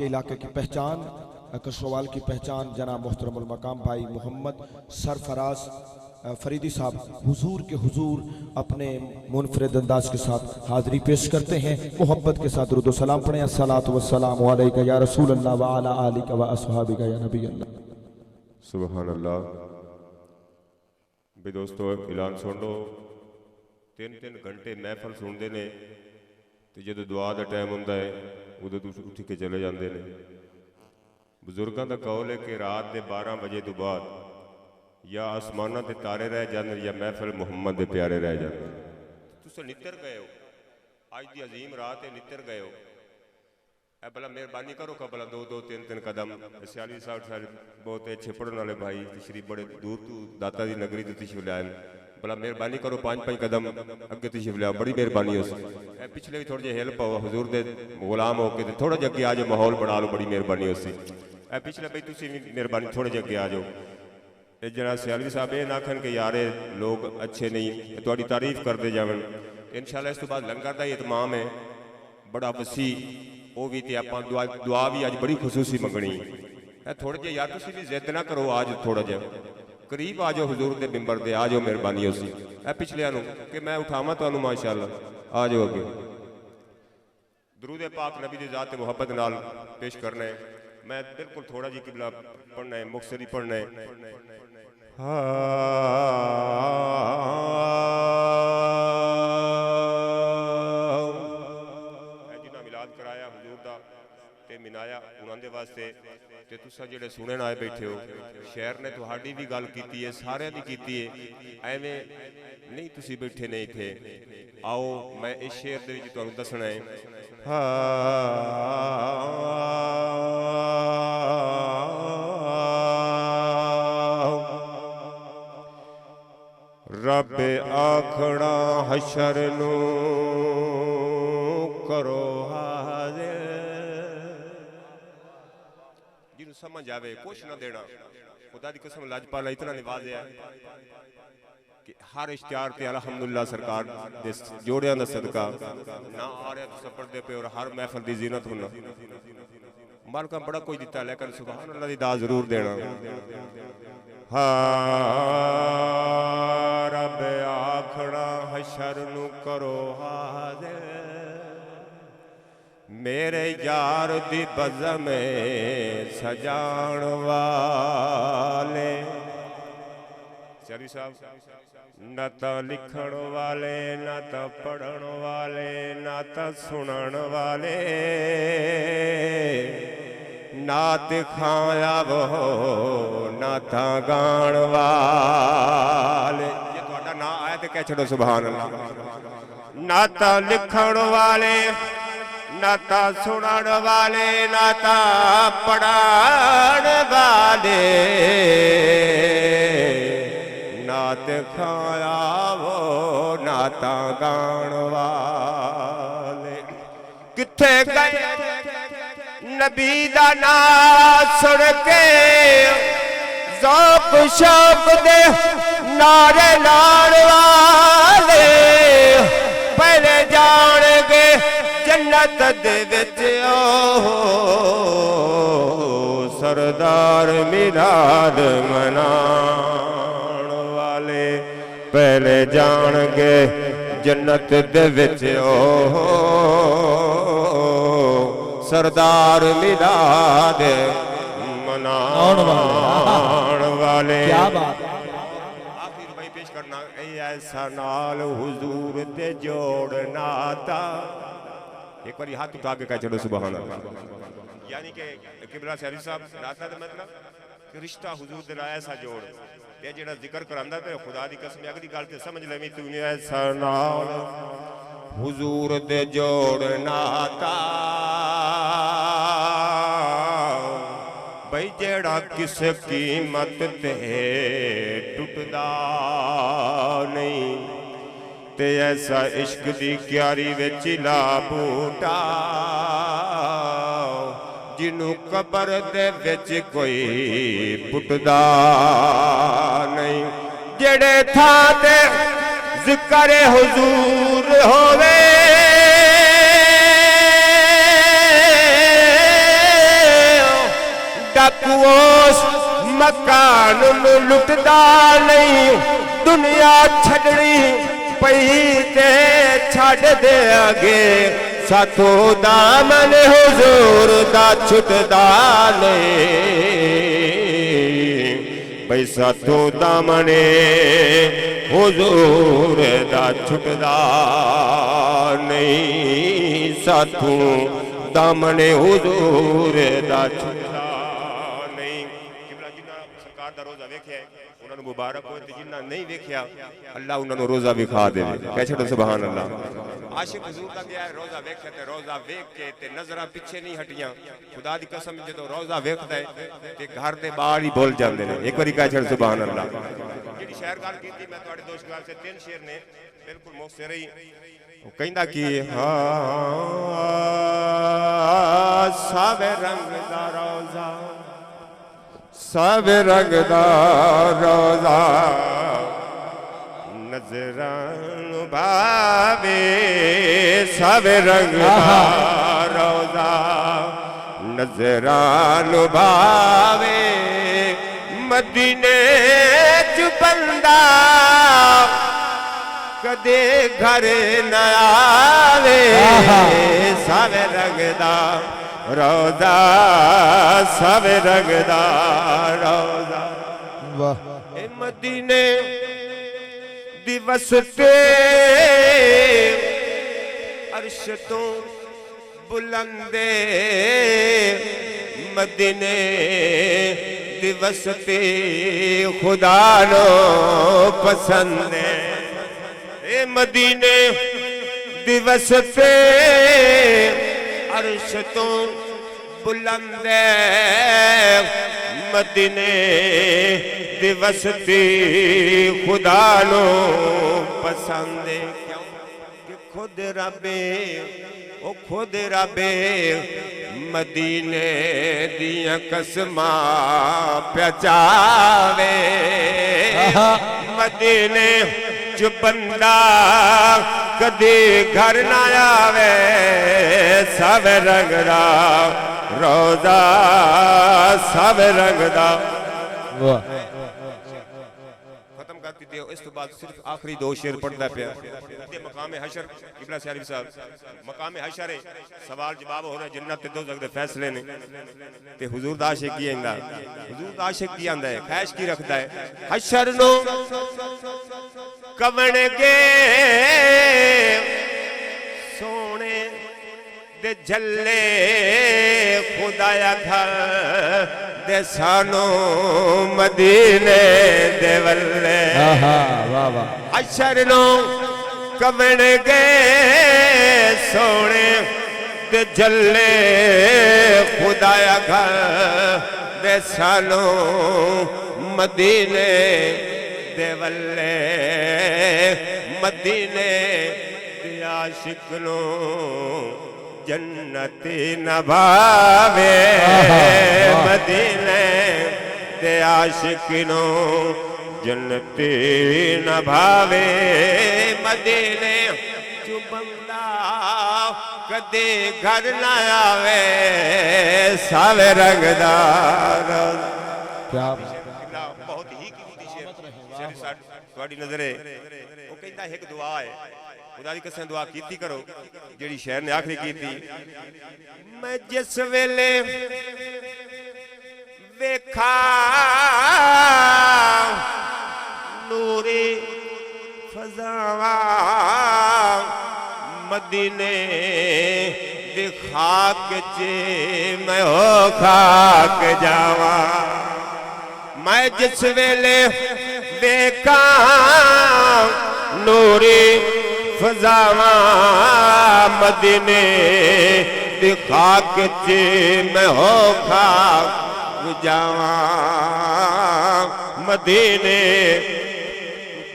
आपके इलाके की पहचान, कसरोवाल की पहचान जनाब मोहतरमुल मकाम भाई मोहम्मद सरफराज फरीदी साहब हुजूर के हुजूर अपने मुनफरिद अंदाज के साथ हाज़िरी पेश करते हैं। मोहब्बत के साथ दुरूद व सलाम पढ़ें। अस्सलातु वस्सलामु अलैका या रसूल अल्लाह व अला आलिका व अस्हाबिका या नबी अल्लाह। सुभान अल्लाह। भी दोस्तों ऐलान सुन लो, 3-3 घंटे महफल सुनते ने तो जो दुआ का टाइम होंदा है उदों उठ के चले जाते हैं। बजुर्गों का कौल है कि रात के 12 बजे तो बाद या आसमाना के तारे रह जाते या महफल मुहम्मद के प्यारे रह जाते। तुम नितर गए हो, अज की अजीम रात है, नितर गए हो। ए भला मेहरबानी करो का भला 2-2 3-3 कदम सियाली साहब सारे बहुत अच्छे पढ़ने वाले भाई तशरीफ बड़े दूर तू दाता की नगरी तो तशरीफ लाए, भला मेहरबानी करो 5-5 कदम अगे तशरीफ लिया, बड़ी मेहरबानी हो। पिछले भी थोड़े जे हेल्प हो हजूर के गुलाम हो के थोड़ा जे अगे आ जाओ, माहौल बना लो, बड़ी मेहरबानी हो सी। पिछले भाई तुम भी मेहरबानी थोड़े जे अगे आ जाओ। जना सियालवी साहब ये ना आखन कि यार लोग अच्छे नहीं, थोड़ी तारीफ करते जावन। इंशाअल्लाह इस तो बाद लंगर का इतमाम है बड़ा वसी, वो भी तो आप दुआ भी अज बड़ी खसूसी मंगनी है। थोड़े जे यार तुम भी जिद ना करो, आज थोड़ा जा करीब आ जाओ हजूर के मिंबर से, आ जाओ, मेहरबानी हो सी। पिछले कि मैं उठावा तो माशाअल्लाह आ जाओ अगे। दरूद पाक नबी की ज़ात मुहब्बत नाल पेश करना है। मैं बिल्कुल थोड़ा जी किबला पढ़ना है, मुख्तसरी पढ़ना है। जिन्हें मिलाद कराया हजूर का ते मिनाया उन्होंने वास्ते ते तुसा जेड़े सुनने आए बैठे हो, शहर ने तुहाड़ी भी गल की है, सारे की की है, एवें नहीं तुसी बैठे नहीं थे। आओ मैं इस शेर दे विच तुहानू दसना है। रब आखड़ा हशर नू करो हाज़िर, जिन्हों समझ आवे कुछ ना देना। खुदा की कसम लाजपाल इतना नवाज़िया कि हर इश्तिहार ते अल्हम्दुलिल्लाह सरकार दे जोड़ियां दा सदका ना आ रहा तो सपड़ते पे और हर महफल की जीनत होना। मालका बड़ा कोई दिता, लेकिन सुभान अल्लाह दी दाद जरूर देना। रब आखड़ा हशर नू करो हाज़िर, मेरे यार दी बज़म सजाण वाले। साहब न तो लिखण वाले, न तो पढ़न वाले, न तो सुनन वाले, ना दिखाया वो ना था गाण वाले। ये थोड़ा ना आया तो क्या छड़ो सुभान अल्लाह। ना तो लिखण वाले, ना तो सुनन वाले, ना तो पढ़न वाले, ना दिखाया वो ना तो गाण वाले। किथे गए नबी दा नाम सुन के ज़ौक़ शौक़ दे नारे लाण वाले, पहले जान गए जन्नत दे विच ओ सरदार मिलाद मनाण वाले। पहले जान गए जन्नत दे विच ओ सरदार मिलाद मनाण वाले। क्या बात। आखिर भाई पेश करना ऐसा नाल हुजूर दे जोड़ना था। एक बार हाथ उठा के कह चलो सुभान अल्लाह। यानी कि किबला शरीफ साहब नाता दा मतलब कि रिश्ता हुजूर दे नाल ऐसा जोड़ ये जेड़ा जिक्र करांदा ते खुदा दी कसम अगली गल ते समझ लेवी तूने ऐसा नाल हुजूर दे जोड़ना था भाई जेड़ा किस कीमत ते टुटदा नहीं ते ऐसा इश्क दी क्यारी विच ला बूटा जिनू कबर दे विच कोई पुटदा नहीं। जेड़े थां ते ज़िक्र हुजूर होवे जान नू लुटदा नहीं दुनिया छड़नी पई ते छड़ देंगे साथो दामन हुजूर दा छुटदा नहीं भाई साथो दामने हुजूर दा छुटदा नहीं साथो दामने हुजूर दा छुटदा नहीं किबला जिन्ना सरकार दा रोजा वेख्या उन्हां नू मुबारक होए ते जिन्ना नहीं वेख्या अल्लाह उन्हां नू रोजा विखा देवे कह छड़ो सुभान अल्लाह आशिक हुजूर दा गया रोजा वेख्या ते रोजा वेख के ते नजरां पिछे नहीं हटियां खुदा दी कसम जदों रोजा वेखदा है ते घर दे बाहर ही बोल जांदे ने एक बारी कह छड़ सुभान अल्लाह जेडी शहर गल कीती मैं तुहाडे दोस्त गाल से तीन शेर ने बिल्कुल मुखसर ही वो कहंदा कि हां सब रंग दा रोजा सब रंग दा रोजा नजरां भावे सब रंग दा रोजा नजरां भावे मदीने च बंदा कदे घर न आवे सब रंग दा रोजा सब रंग दा रोजा वाह ए मदीने दिवस ते अर्श तो बुलंदे मदीने दिवस ते खुदा नो पसंदे ए मदीने दिवस ते अर्श तो बुलंदे मदीने दिवस ते खुदा नो पसंद कि खुद रबे ओ खुद रबे मदीने दियां कसमां पचावे मदीने च बंदा कदी घर न आवे सब रंग दा रोजा सब रंग दा खत्म करती थी इस तो बाद सिर्फ आखिरी दो शेर पढ़ता पे मकाम हशर किबला शरीफ साहब मकाम हशर है सवाल जवाब हो रहा है जन्नत ते दोज़ख दे फैसले ने ते हुजूर दा आशिक की आंदा हुजूर दा आशिक की आंदा है ख्वाहिश की रखता है हशर नो कवण के सोने दे झल्ले खुदाया घर दे सानो मदीने दे वल्ले वाह वाह हशर नो कवण गए सोने दे झल्ले खुदाया घर दे सानो मदीने दे वल्ले मदीने दे आशिक नो जन्नती न भावे मदीने दे आशिक नो जन्नती न भावे मदीने चु बंदा कदे घर न आवे सावे रंगदार क्या बहुत ही कीमती शेर थोड़ी नजर है वो कहता एक दुआ है खुदा दी कसम दुआ कीती करो जेड़ी शहर ने आखिरी कीती मैं जिस वेले वेखा नूरी फजावा मदीने दी खाक च मैं हो खाक जावा मैं जिस वेले वेखा नूरी फजावा मदीने दी खाक च मैं हो खाक जावा मदीने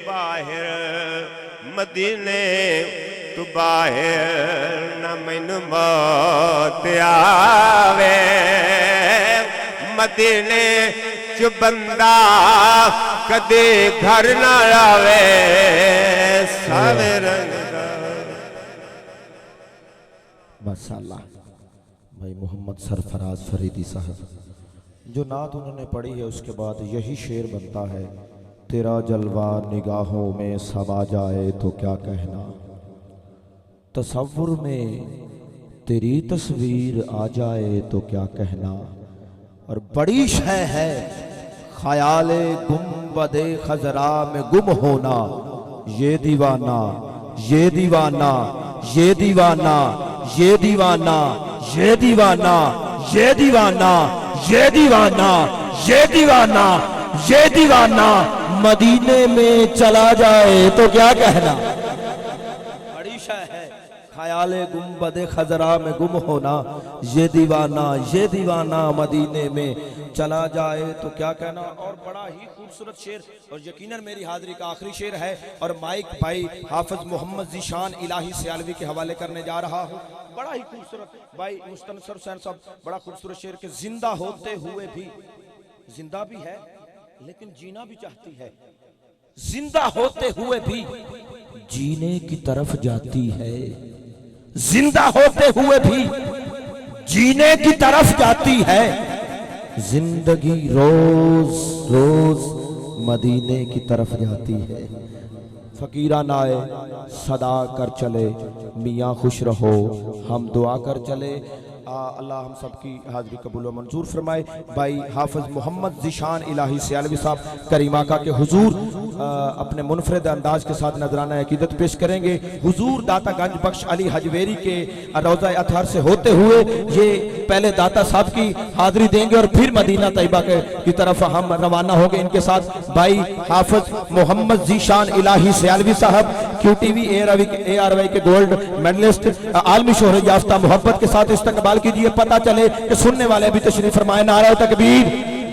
बाहर मदीने तू बाहर न मैनू मौत आवे मदीने च बंदा कदे घर न आवे सावे रंग माशाअल्लाह भाई मोहम्मद सरफराज फरीदी साहब जो नात उन्होंने पढ़ी है उसके बाद यही शेर बनता है, तेरा जलवा निगाहों में समा जाए तो क्या कहना, तसव्वुर में तेरी तस्वीर आ जाए तो क्या कहना। और बड़ी शय है ख्याले गुंबदे खजरा में गुम होना, ये दीवाना ये दीवाना ये दीवाना ये दीवाना ये दीवाना ये दीवाना ये दीवाना ये दीवाना ये दीवाना मदीने में चला जाए तो क्या कहना। बड़ी शय है ख्याले गुंबदे खजरा में गुम होना, ये दीवाना मदीने में चला जाए तो क्या कहना। और बड़ा ही खूबसूरत शेर, और यकीनन मेरी हाजिरी का आखिरी शेर है, और माइक भाई हाफिज मोहम्मद ज़ीशान इलाही सियालवी के हवाले करने जा रहा हूँ। बड़ा ही खूबसूरत भाई मुस्तनसर हुसैन साहब, बड़ा खूबसूरत शेर के जिंदा होते हुए भी, जिंदा भी है लेकिन जीना भी चाहती है, जिंदा होते हुए भी जीने की तरफ जाती है, जिंदा होते हुए भी जीने की तरफ जाती है, जिंदगी रोज रोज मदीने की तरफ जाती है। फकीरा नाए सदा कर चले, मियाँ खुश रहो हम दुआ कर चले। अल्लाह हम सब की हाज़िरी कबूल व मंजूर फरमाए। भाई हाफिज मोहम्मद ज़ीशान इलाही सियालवी साहब करीमाका के हुजूर अपने मुनफरद अंदाज के साथ नजराना अकीदत पेश करेंगे। हुजूर दाता गंज बख्श अली हजवेरी के रोज़ा अतहर से होते हुए ये पहले दाता साहब की हाजिरी देंगे और फिर मदीना तैयबा की तरफ हम रवाना होंगे। इनके साथ भाई हाफिज मोहम्मद ज़ीशान इलाही सियालवी साहब QTV ARY के गोल्ड मेडलिस्ट, आलमी शोहरत याफ्ता, मोहब्बत के साथ इस्तकबाल कीजिए। पता चले कि सुनने वाले भी तशरीफ फरमाए। नारा तकबीर,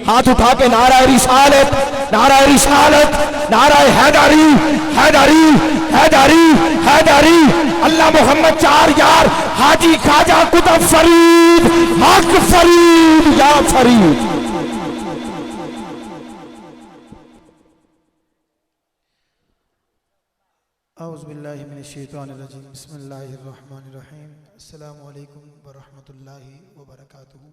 हाथ उठा के नारा रिसालत, नारा रिसालत, नारा हैदरी हैदरी हैदरी हैदरी, अल्लाह मोहम्मद चार यार, हाजी खाजा कुतुब फरीद हक फरीद या फरीद। औज़ुबिल्लाहिमिनश्शैतानिर्रजीम, बिस्मिल्लाहिर्रहमानिर्रहीम, अस्सलामु अलैकुम वरहमतुल्लाहि वबरकातुहू।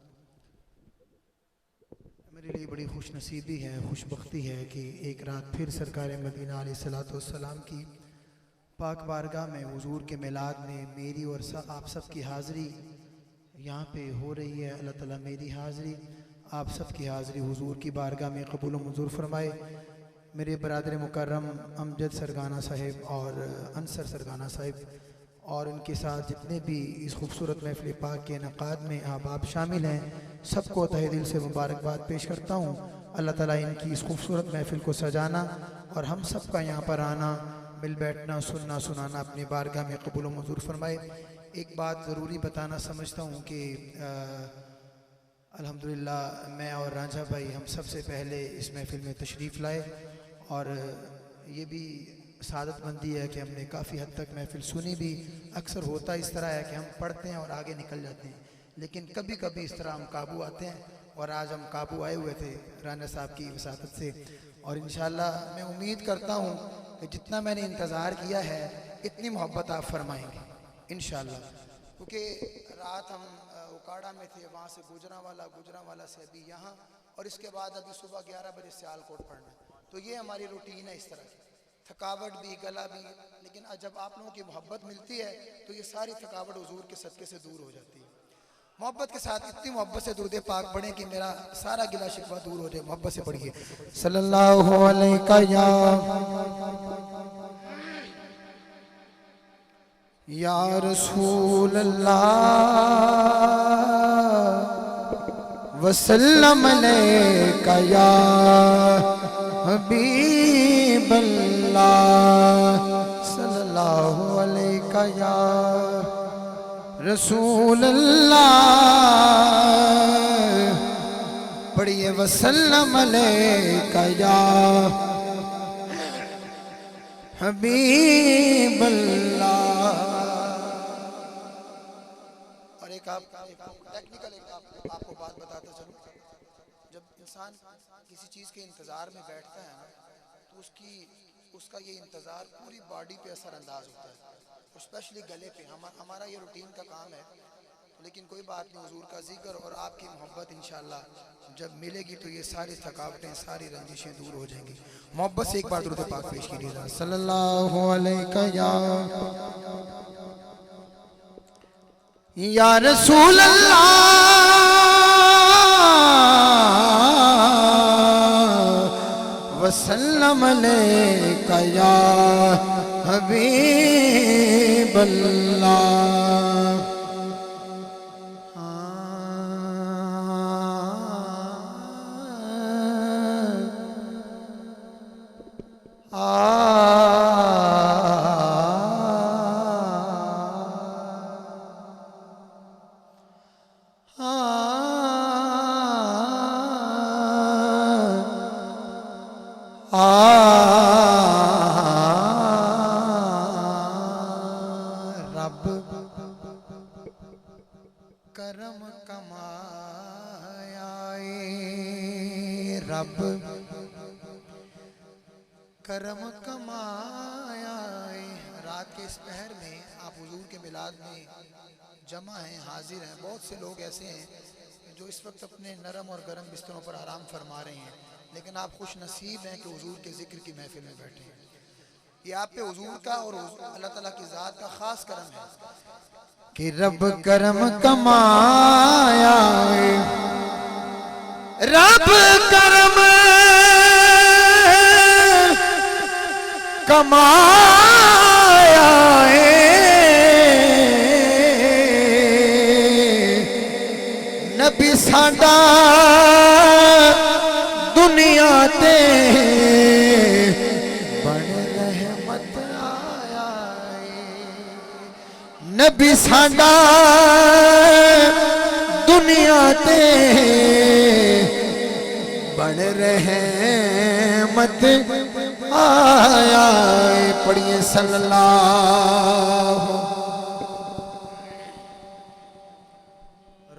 मेरे लिए बड़ी खुश नसीबी है, खुशबख्ती है कि एक रात फिर सरकार मदीना अलैहिस्सलातु वस्सलाम की पाक बारगाह में हुजूर के मिलाद में मेरी और आप सब की हाज़िरी यहाँ पे हो रही है। अल्लाह ताला मेरी हाज़िरी, आप सब की हाज़िरी हुजूर की बारगाह में कबूल व मंजूर फरमाए। मेरे बरादर मुकर्रम अमजद सरगाना साहिब और अंसर सरगाना साहिब और उनके साथ जितने भी इस खूबसूरत महफ़िल पाक के इनक़ाद में आप शामिल हैं, सबको तहे दिल से मुबारकबाद पेश करता हूँ। अल्लाह ताला इनकी इस खूबसूरत महफ़िल को सजाना और हम सब का यहाँ पर आना, मिल बैठना, सुनना सुनाना अपनी बारगाह में कबूल व मंजूर फरमाए। एक बात ज़रूरी बताना समझता हूँ कि अल्हम्दुलिल्लाह मैं और रांझा भाई हम सबसे पहले इस महफ़िल में तशरीफ़ लाए और ये भी सादतमंदी है कि हमने काफ़ी हद तक महफ़िल सुनी भी। अक्सर होता इस तरह है कि हम पढ़ते हैं और आगे निकल जाते हैं, लेकिन कभी कभी इस तरह हम काबू आते हैं और आज हम काबू आए हुए थे राना साहब की वसातत से। और इंशाअल्लाह मैं उम्मीद करता हूँ कि जितना मैंने इंतज़ार किया है इतनी मोहब्बत आप फरमाएंगे इंशाअल्लाह, क्योंकि रात हम उकाड़ा में थे, वहाँ से गुजरांवाला से अभी यहाँ, और इसके बाद अभी सुबह 11 बजे सियालकोट पढ़ना। तो ये हमारी रूटीन है इस तरह की, थकावट भी, गला भी, लेकिन जब आप लोगों की मोहब्बत मिलती है तो ये सारी थकावट हुजूर के सदक़े से दूर हो जाती है। मोहब्बत के साथ इतनी मोहब्बत से दुरूद पाक पढ़ें कि मेरा सारा गिला शिकवा दूर हो जाए। मोहब्बत से पढ़िए सल्लल्लाहु अलैहि या रसूल अल्लाह वसल्लम अलैका या हबीब अल्लाह सल्लल्लाहु अलैका या रसूल अल्लाह। पढ़िए वसल्लम अलैका या हबीब अल्लाह। और एक टेक्निकल आपको बात बताता चलूं, जब इंसान किसी चीज़ के इंतज़ार में बैठता है ना, तो उसका ये इंतज़ार पूरी बॉडी पे असर अंदाज होता है, स्पेशली गले पे। हमारा ये रूटीन का काम है, तो लेकिन कोई बात नहीं, हुजूर का जिक्र और आपकी मोहब्बत इंशाअल्लाह जब मिलेगी तो ये सारी थकावटें, सारी रंजिशें दूर हो जाएंगी। मोहब्बत से एक बार दुरूद पाक पेश कीजिए सल्लल्लाहु अलैहि या रसूल अल्लाह वसल्लम अलैका या हबीब अल्लाह। रब करम कमाया, रब करम कमाया। रात के इस पहर में आप हुजूर के मिलाद में जमा हैं, हाजिर हैं। बहुत से लोग ऐसे हैं जो इस वक्त अपने नरम और गर्म बिस्तरों पर आराम फरमा रहे हैं, लेकिन आप खुश नसीब हैं कि हुजूर के जिक्र की महफिल में बैठे हैं। ये आप पे हुजूर का और अल्लाह ताला की ज़ात का खास करम है कि रब करम कमाया, रब करम कमाया नबी साडा दुनिया ते बड़े रहमत आया। नबी साडा दुनिया ते बड़े रहमत आया। पढ़िए सल्लल्लाहु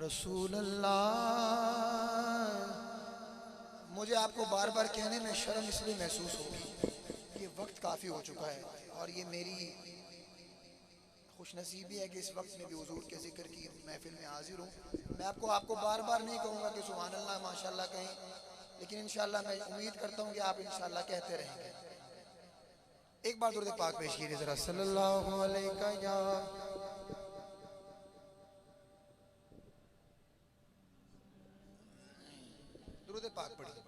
रसूल अल्लाह। मुझे आपको बार बार कहने में शर्म इसलिए महसूस होगी कि वक्त काफ़ी हो चुका है और ये मेरी खुशनसीबी है कि इस वक्त में भी हुजूर के जिक्र की महफिल में हाजिर हूँ। मैं आपको बार बार नहीं कहूँगा कि सुभान अल्लाह माशाल्लाह कहें, लेकिन इंशाल्लाह मैं उम्मीद करता हूँ कि आप इंशाल्लाह कहते रहेंगे। एक बार दुरूद पाक पेश कीजिए जरा सल्लल्लाहु अलैहि या दुरूद पाक पढ़िए।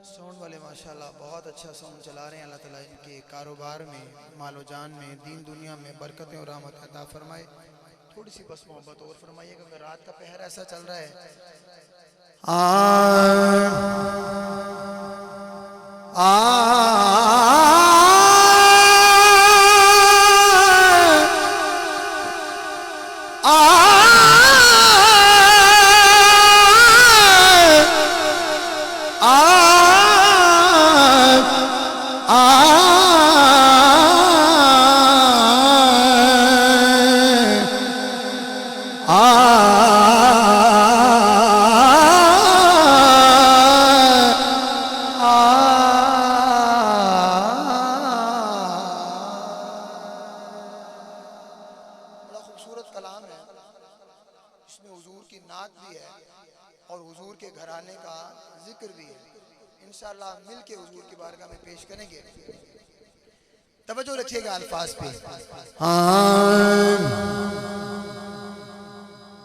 साउंड वाले माशाल्लाह बहुत अच्छा साउंड चला रहे हैं। अल्लाह ताला इनके कारोबार में, मालो जान में, दीन दुनिया में बरकतें और रहमत अता फरमाए। थोड़ी सी बस मोहब्बत और फरमाइएगा, अगर रात का पहर ऐसा चल रहा है। तवज्जो रखिएगा अल्फाज पे।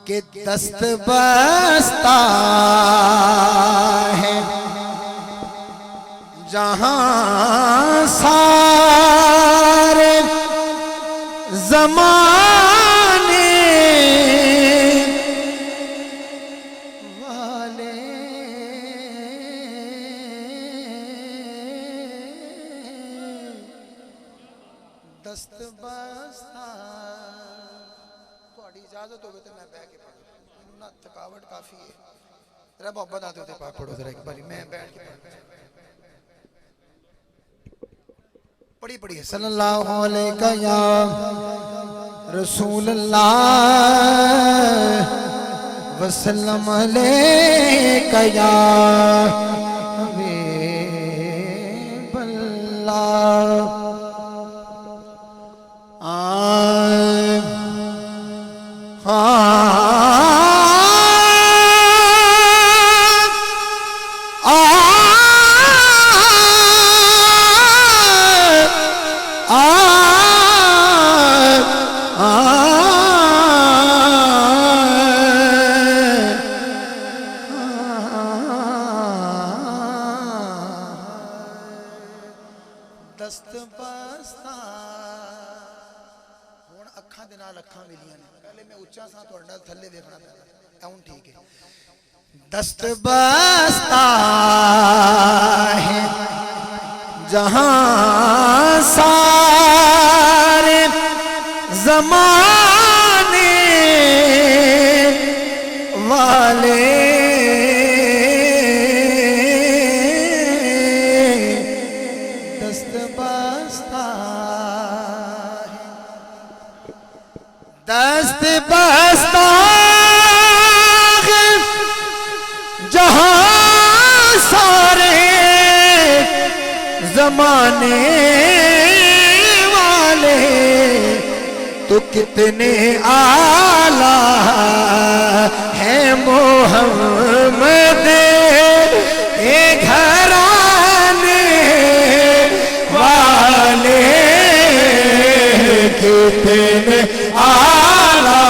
कि दस्त बस्ता है जहां सारे ज़माने वाले दस्त बस्ता। थोड़ी इजाजत हो तो मैं बैठ के पढ़ूं, ना थकावट काफी है। जरा मोहब्बत आते होते पाक पढ़ो जरा एक बारी, मैं बैठ के पढ़ी पढ़िए सल्लल्लाहु अलैहि या रसूल अल्लाह वसल्लम अलैका या हबीब अल्लाह। दस्त बस्ता हुण अखां दे नाल अखां मिलियां ने। पहले मैं उच्चा सा तुहाडे नाल थल्ले देखना पैंदा हुण ठीक है। दस्त बस्ता है जहां सारे ज़माने वाले दस्त बस्ता है जहां सारे जमाने वाले तो कितने आला है मोहम्मद ए घराने वाले कितने आला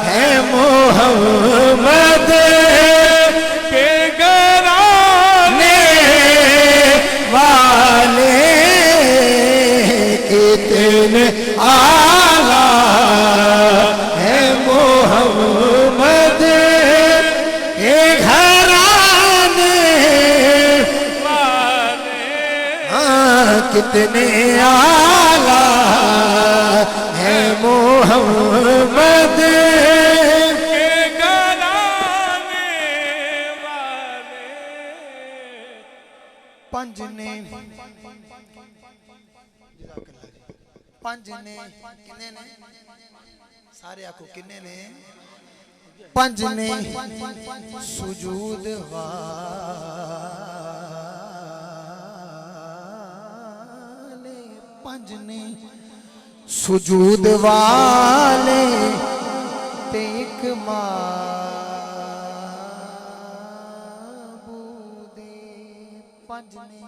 है मोहम्मद के घराने वाले कितने आला है मोहम्मद के घराने वाले। हाँ कितने आला है मोहम्मद के घराने वाले। पंज ने किन्ने ने सारे आखो किन्ने ने पंज ने सुजूद वाले पंज ने सुजूद वाले ते एक माबूदे। पंज ने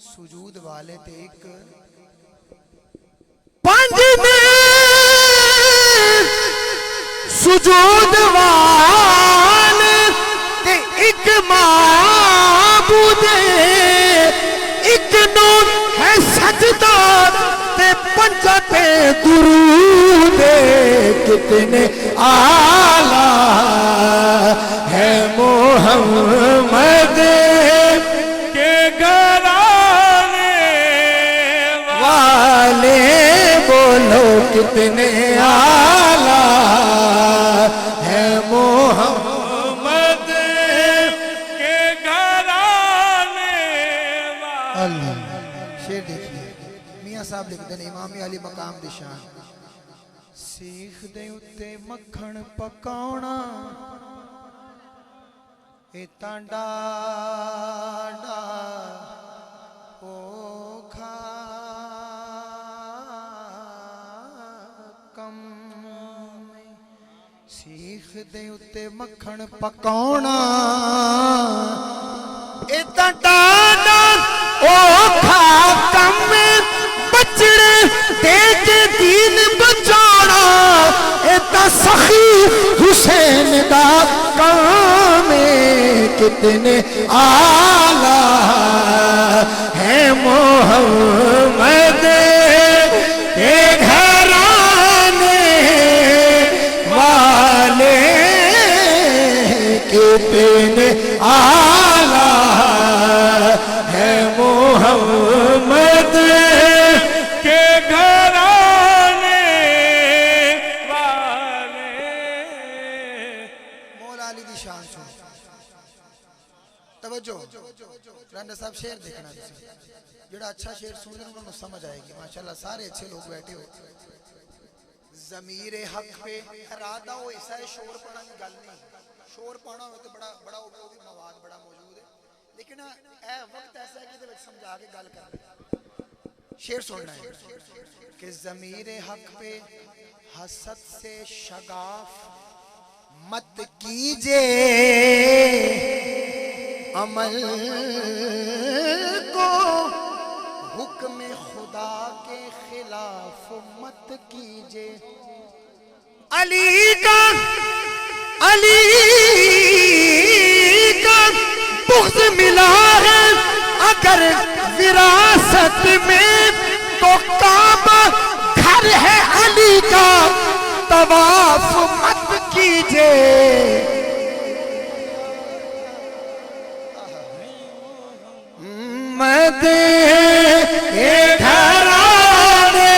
सुजूद वाले ते एक पंज ने सुजूद वाले ते एक माबूदे। एक नू है सजदा ते पंजा पे दुरूदे। कितने आला है मोहम्मद के घराने वाले। बोलो कितने आला है मोहम्मद के घराने वाले। शेर देखिए मियां साहब लिखते हैं इमाम अली मकाम दी शान। सीख दे उत्ते मक्खण पकाउणा ए तांडा डा ओखा कम। सीख दे उत्ते मक्खण पकाउणा ए तांडा डा ओखा कम। बचड़े दे के दीन बचाना ए ता सखी हुसैन दा काम। कितने आला है मोहम्मद के घराने वाले। कितने आला है मोहम्मद के घराने वाले। मौला अली दी शान सुन तवज्जो। राना साहब शेर देखना जेड़ा अच्छा शेर सुन रहे उन्होंने समझ आएगी। माशाल्लाह सारे अच्छे लोग बैठे हो। ज़मीर हक पे इरादा हो ऐसा है शोर पाना की गल नहीं, शोर पाना हो तो बड़ा बड़ा वो भी मवाद बड़ा मौजूद है, लेकिन ए वक्त ऐसा है कि समझा के गल कर शेर सुनना है कि ज़मीर हक पे हसद से शगाफ मत कीजिए, अमल को हुक्म खुदा के खिलाफ मत कीजिए। अली का बुग़्ज़ मिला है अगर विरासत में तो काबा घर है अली का, तवाफ मत कीजिए। मदे घराने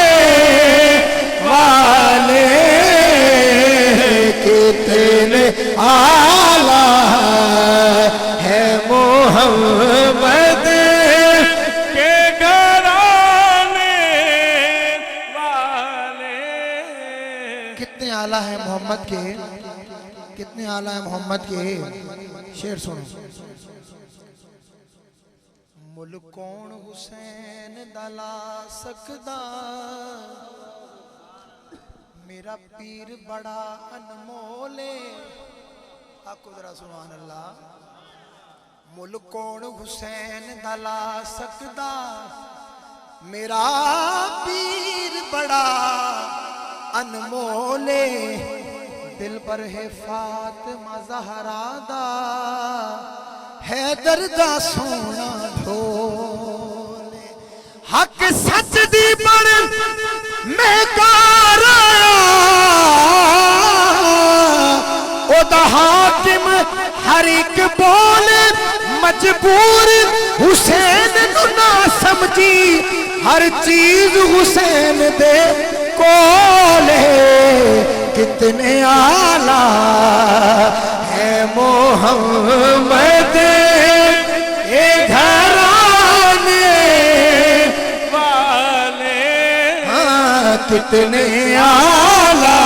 वाले कितने आला है मोहम्मद के घराने वाले। कितने आला है मोहम्मद के, कितने आला है मोहम्मद के। शेर सुनो। मुल कौन हुसैन दला सकदा, मेरा पीर बड़ा अनमोले। आको जरा सुभान अल्लाह। मुल कौन हुसैन दला सकदा, मेरा पीर बड़ा अनमोले। दिल पर है फातिमा ज़हरा दा, है दर्दा सोना ढोले। हक सच दी बड़ महकार ओदा हाकिम हर एक बोले, मजबूर हुसैन नु ना समझी, हर चीज हुसैन दे कोले। कितने आला है मोहम्मद ये घराने वाले। हाँ कितने आला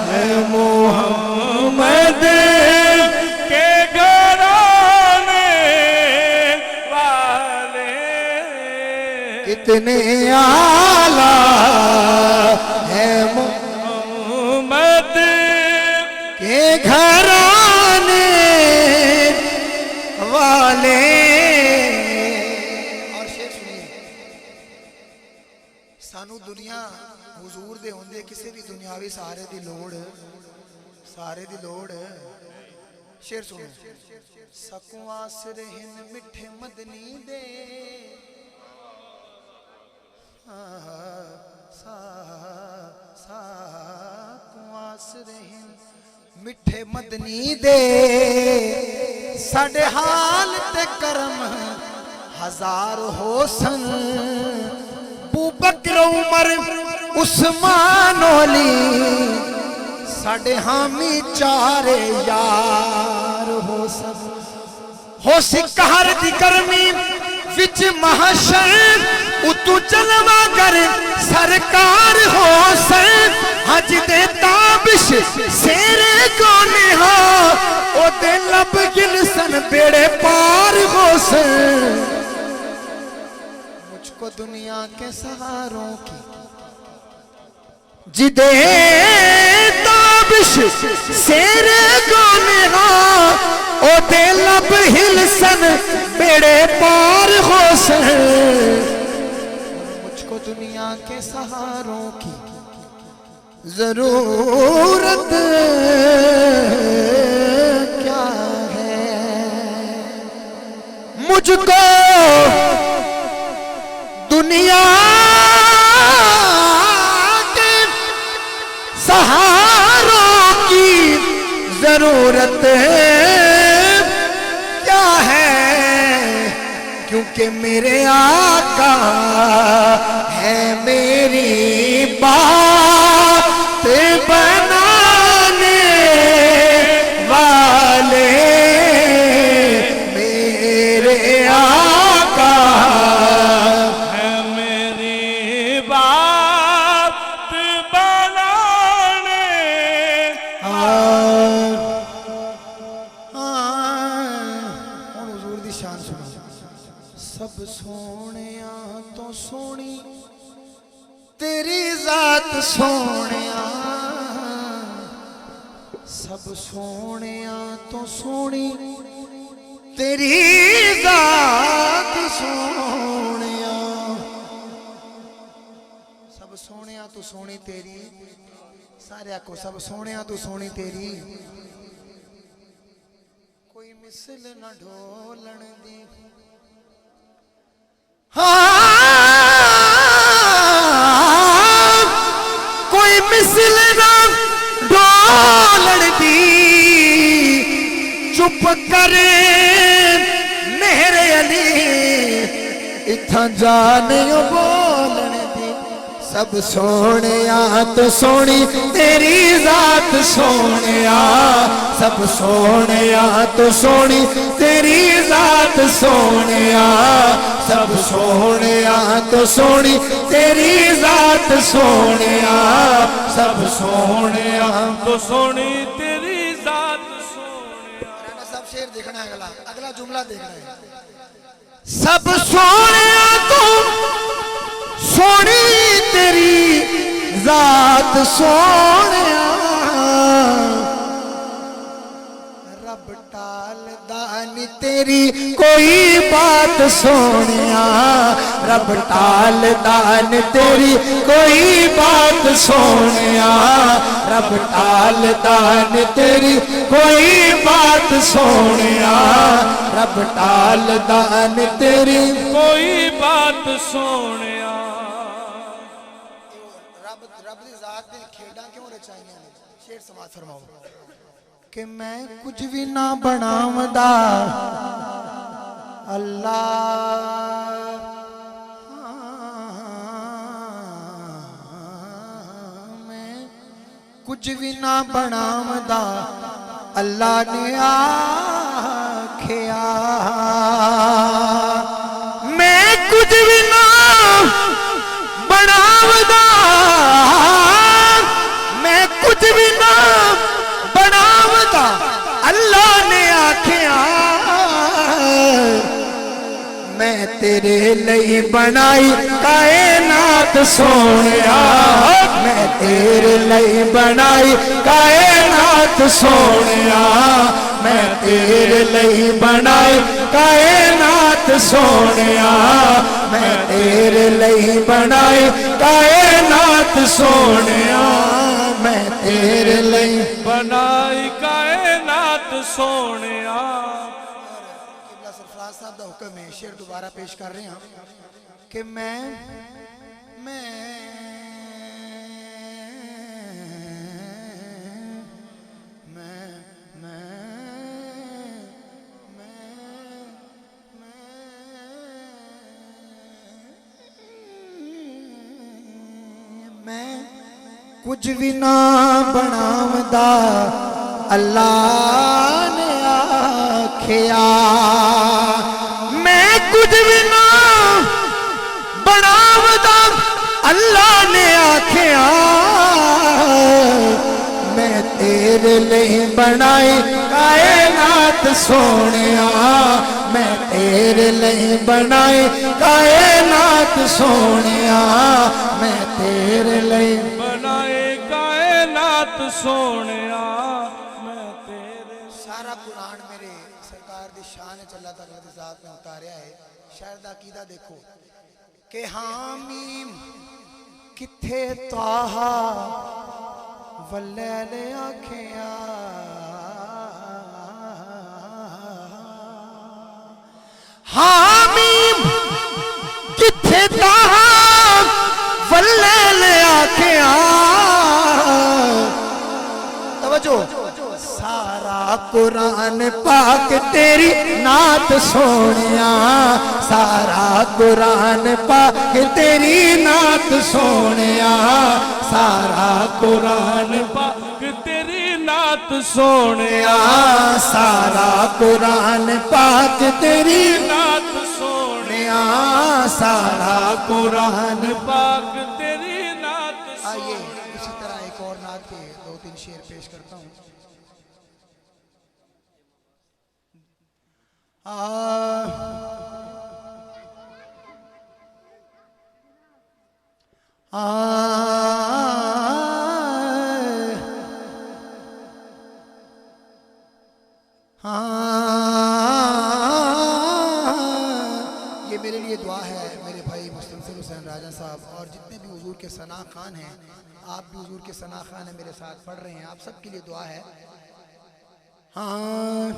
है मोहम्मद के घराने वाले। कितने आला है मोहम्मद के घराने वाले। और शेर सुनिए। सानू दुनिया हुजूर दे होंदे किसी भी दुनियावी सहारे दी लोड़, सहारे दी लोड़। शेर सुनो। सकुआ सिरहिन मिठे मदनी दे, मिठे मदनी दे। साडे हाल ते करम हजार हो सन, बूबकर उमर उस्मान अली साडे हामी चारे यार हो सन। हो सिकहर दी गर्मी विच महशर उतु जलवा कर सरकार हो सन। हज दे ताबिश सेरे कोने हो ओदे लब गिलसन बेड़े पार हो सन। मुझको दुनिया के सहारों की जिदे ताबिश सेरे कोने हो ओदे लब हिलसन बेड़े पार हो सन। मुझको दुनिया के सहारों की जरूरत क्या है, मुझको दुनिया के सहारों की जरूरत क्या है, क्योंकि मेरे आका है मेरी बात बनाने वाले। मेरे आका है मेरी बात सब सोनिया तो सोनी तेरी जात सोनिया, सब सोनिया तो सोनी तेरी जात सोनिया, सब सोनिया तो सोनी तेरी, सारे को सब सोनिया तो सोनी तेरी, कोई मिसल न ढोलन दी। हाँ कोई मिसल न ढोलन दी, चुप करे मेरे अली इत्थां जाने बोलन दी। सब सोनिया तो सोनी तेरी जात सोनिया, सब सोनिया तो सोनी तेरी जात सोनिया, सब सोनिया तो सोनी तेरी जात सोनिया, सब सोनिया तो सोनी तेरी जात सोनिया। सब शेर देखना है, अगला अगला जुमला देखना है। सब सोनिया तो सोनी तेरी जात सोनिया, रब टालदा नी तेरी कोई बात सोनिया, रब टालदा नी तेरी कोई बात सोनिया, रब टालदा नी तेरी कोई बात सोनिया, रब टालदा नी तेरी कोई बात सोनिया। रब रब दी जात दी खेडां क्यों रचाइयां ने? शेर समाज फरमाओ कि मैं कुछ भी ना बनावदा अल्लाह, मैं कुछ भी ना बनावदा अल्लाह ने आखिया, मैं कुछ भी ना बनावदा, मैं कुछ भी ना बनावदा अल्लाह ने आखिया, मैं तेरे लिए बनाई कायनात सोनिया, मैं तेरे लिए बनाई कायनात सोनिया, मैं तेरे लिए बनाई कायनात सोनिया, मैं तेरे लिए बनाई कायनात सोनिया, मैं तेरे लिए बनाई कायनात सोनिया। किबला सरफराज साहब दा हुक्म है, शेर दोबारा पेश कर रहे हैं कि मैं कुछ भी ना बनावदा अल्लाह ने आखिया, मैं कुछ भी ना बनावदा अल्लाह ने आखिया, मैं तेरे लिए बनाई कायनात सोनिया, मैं तेरे लिए बनाई कायनात सोनिया, मैं तेरे लिए बनाए कायनात सोनिया, मैं तेरे। सारा कुरान मेरे सरकार दी शान है, अल्लाह ताला दी जात में उतारिया है। शायर दा अकीदा देखो कि हामीम किथे ताहा वल्लैल आखिया, हामीम किथे ताहा वल्लैल आखिया, तवज्जो सारा कुरान पाक तेरी नात सोनिया, सारा कुरान पाक तेरी नात सोनिया, सारा कुरान पाक तेरी नात सोनिया, सारा कुरान पाक तेरी नात सोनिया, सारा कुरान पाक तेरी नात। आइए इसी तरह एक और नात के 2-3 शेर पेश करता हूँ। ये मेरे लिए दुआ है मेरे भाई मुस्तनसिर हुसैन राजा साहब और जितने भी हुजूर के सना खान हैं, आप भी हुजूर के सना खान हैं, मेरे साथ पढ़ रहे हैं, आप सबके लिए दुआ है। हाँ,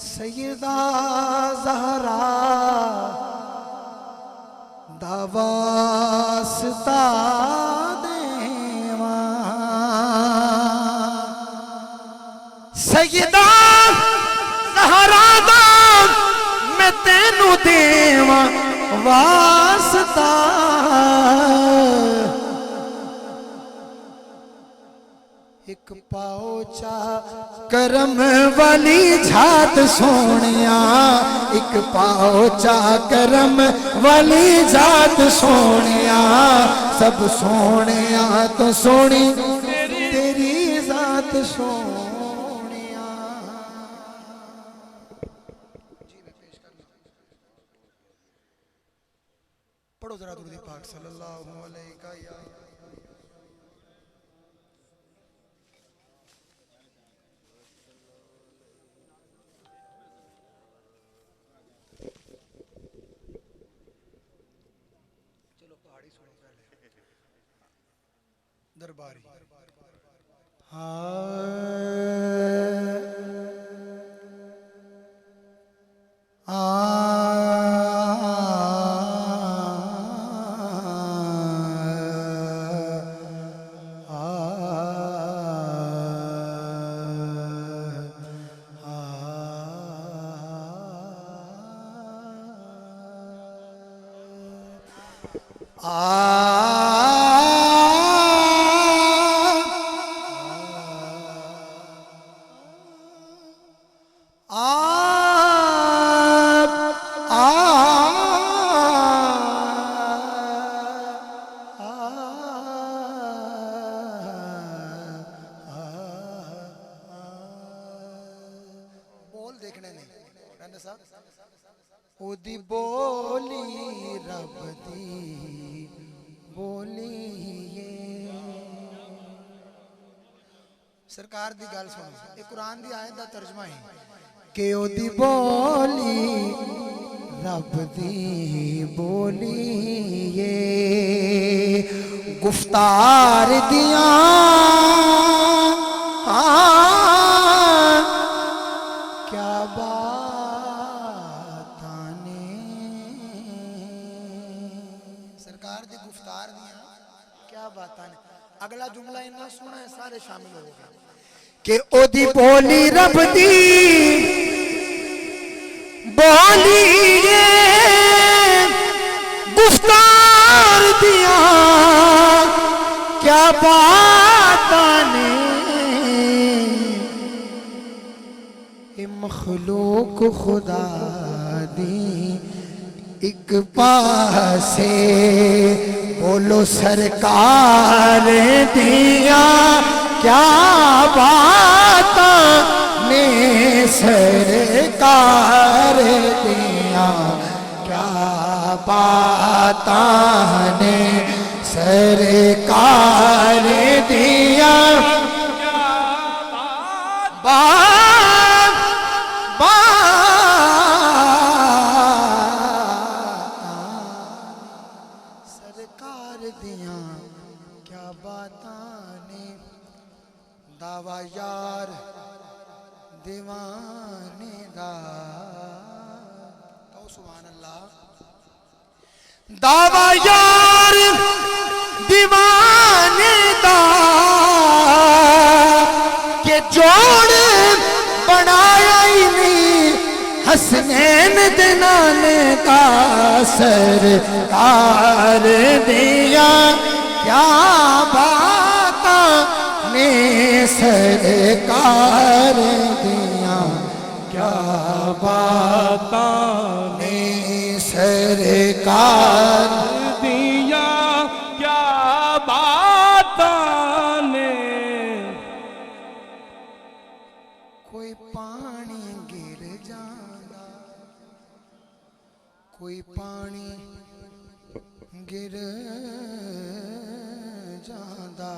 सैयदा ज़हरा दावास्ता देवा, सैयदा ज़हरा दा मैं तेनू देवा वास्ता, एक पाओचा करम वाली झात सोनिया, एक पाओचा करम वाली झात सोनिया, सब सोनिया तो सोनी तेरी जात सोनिया। पढ़ो जरा दुरूद पाक सल्लल्लाहु अलैहि वसल्लम। दरबारी बोल देखने नहीं राना साहब, ओदी बोली रब दी बोली ये सरकार दी गल सुनो, ये कुरान दी आयत दा तर्जमा है कि ओदी बोली रब दी बोली ये गुफ्तार दिया क्या बात ने सरकार दी गुफ्तार दिया क्या बात ने। अगला जुमला इतना सोना है सारे शामिल हो गए कि ओदी बोली रब दी बोली ये गुफ्तार दिया क्या बात ने। मखलूक खुदा दी एक पासे बोलो सरकार दिया क्या बात ने सरकार दिया क्या बात ने सरकार दिया सरकार दिया क्या बाताने दावा यार दीवाने दा तो सुभान अल्लाह दावा यार दीवाने दा के जोड़ बनाया ही नहीं हसनैन दिनाने का सरकार दिया क्या बात ने सरकार दिया क्या बात ने सरकार दिया क्या बात ने। कोई पानी गिर जाना कोई पानी गिर जादा